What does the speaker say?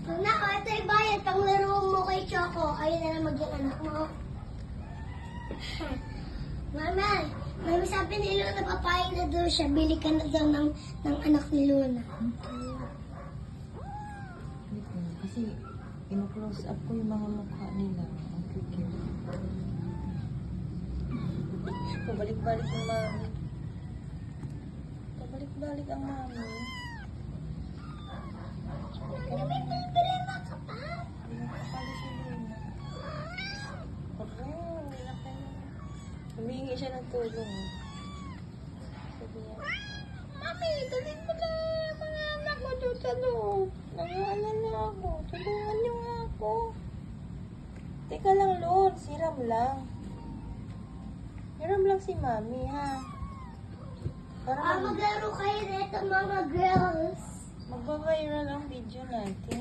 Luna, ito yung bayad. Panglaro mo kay Choco. Ayun na lang maging anak mo. Mama, mama sabi ni Luna, papayag na daw siya. Bili ka na daw ng anak ni Luna. Kasi ino-close up ko yung mga mukha nila. Ang cute. Pabalik-balik ang mami. Pabalik-balik ang mami. Pinag-birema ka pa. Nakakali si Luna. Humingi siya ng tulong. Sabi niya, Mami, dalhin mo na mga anak mo doon sa loob. Nangaalala ako. Tulungan niyo nga ako. Teka lang, Lord. Siram lang. Hiram lang si Mami, ha? Para Maglaro kayo nito mga girls. magbabiral ang video natin.